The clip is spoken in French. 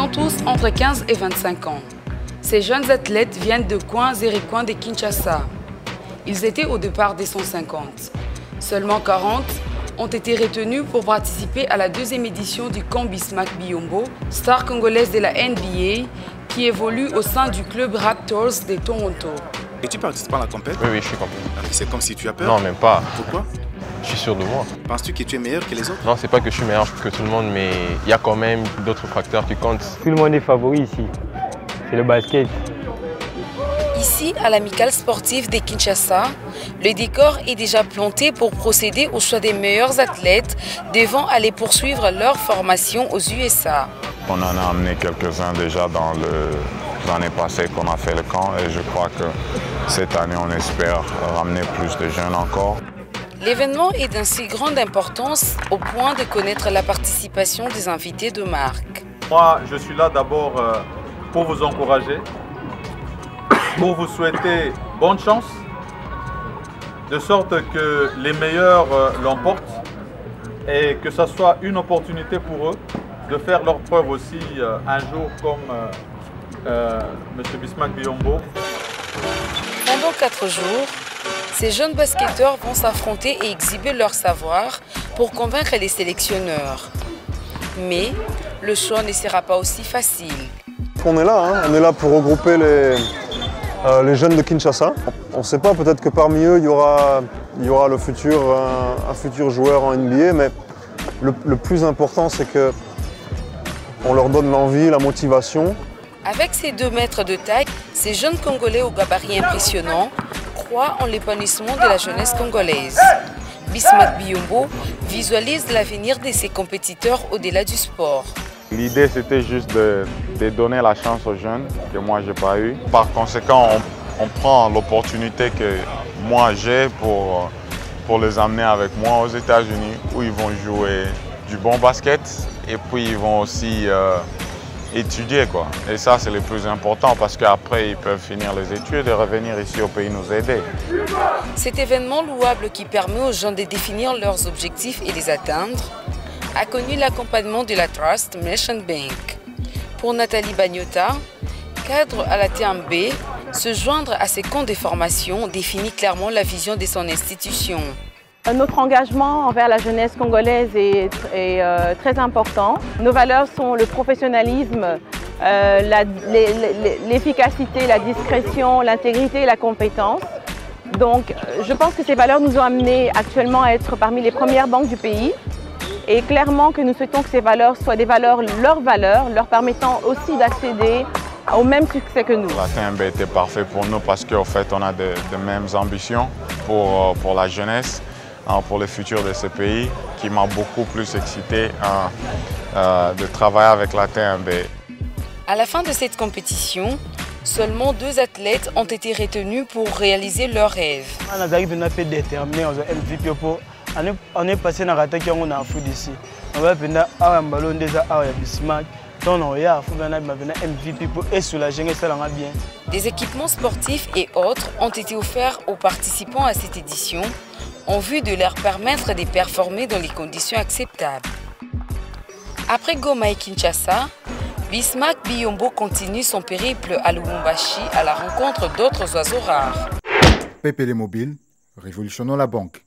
ont tous entre 15 et 25 ans. Ces jeunes athlètes viennent de coins et recoins de Kinshasa. Ils étaient au départ des 150. Seulement 40 ont été retenus pour participer à la deuxième édition du camp Bismack Biyombo, star congolaise de la NBA, qui évolue au sein du club Raptors de Toronto. Et tu participes à la compétition? Oui, je suis compétitif. C'est comme si tu as peur? Non, même pas. Pourquoi? Je suis sûr de moi. Penses-tu que tu es meilleur que les autres? Non, c'est pas que je suis meilleur que tout le monde, mais il y a quand même d'autres facteurs qui comptent. Tout le monde est favori ici. C'est le basket. Ici, à l'amicale sportive de Kinshasa, le décor est déjà planté pour procéder au choix des meilleurs athlètes devant aller poursuivre leur formation aux USA. On en a amené quelques-uns déjà dans l'année passée qu'on a fait le camp et je crois que cette année on espère ramener plus de jeunes encore. L'événement est d'une si grande importance au point de connaître la participation des invités de marque. Moi, je suis là d'abord pour vous encourager, pour vous souhaiter bonne chance, de sorte que les meilleurs l'emportent et que ce soit une opportunité pour eux de faire leur preuve aussi un jour comme M. Bismack Biyombo. Pendant 4 jours, ces jeunes basketteurs vont s'affronter et exhiber leur savoir pour convaincre les sélectionneurs. Mais le choix ne sera pas aussi facile. On est là pour regrouper les jeunes de Kinshasa. On ne sait pas, peut-être que parmi eux, il y aura un futur joueur en NBA, mais le plus important, c'est qu'on leur donne l'envie, la motivation. Avec ces 2 mètres de taille, ces jeunes Congolais au gabarit impressionnant croient en l'épanouissement de la jeunesse congolaise. Bismack Biyombo visualise l'avenir de ses compétiteurs au-delà du sport. L'idée c'était juste de donner la chance aux jeunes que moi j'ai pas eu. Par conséquent, on prend l'opportunité que moi j'ai pour les amener avec moi aux États-Unis où ils vont jouer du bon basket et puis ils vont aussi étudier quoi. Et ça c'est le plus important parce qu'après ils peuvent finir les études et revenir ici au pays nous aider. Cet événement louable qui permet aux jeunes de définir leurs objectifs et les atteindre a connu l'accompagnement de la Trust Merchant Bank. Pour Nathalie Bagnota, cadre à la TMB, se joindre à ces camps de formation définit clairement la vision de son institution. Notre engagement envers la jeunesse congolaise est très important. Nos valeurs sont le professionnalisme, l'efficacité, la discrétion, l'intégrité et la compétence. Donc je pense que ces valeurs nous ont amenés actuellement à être parmi les premières banques du pays. Et clairement que nous souhaitons que ces valeurs soient des valeurs, leur permettant aussi d'accéder au même succès que nous. La TMB était parfait pour nous parce qu'en fait on a de mêmes ambitions pour la jeunesse, pour le futur de ce pays, qui m'a beaucoup plus excité de travailler avec la TMB. À la fin de cette compétition, seulement 2 athlètes ont été retenus pour réaliser leurs rêves. On est passé dans la qui on a foot ici. On va venir à un ballon déjà à Bismack. On a MVP pour soulager ça bien. Des équipements sportifs et autres ont été offerts aux participants à cette édition en vue de leur permettre de performer dans les conditions acceptables. Après Goma et Kinshasa, Bismack Biyombo continue son périple à Lubumbashi à la rencontre d'autres oiseaux rares. PPL Mobile, révolutionnons la banque.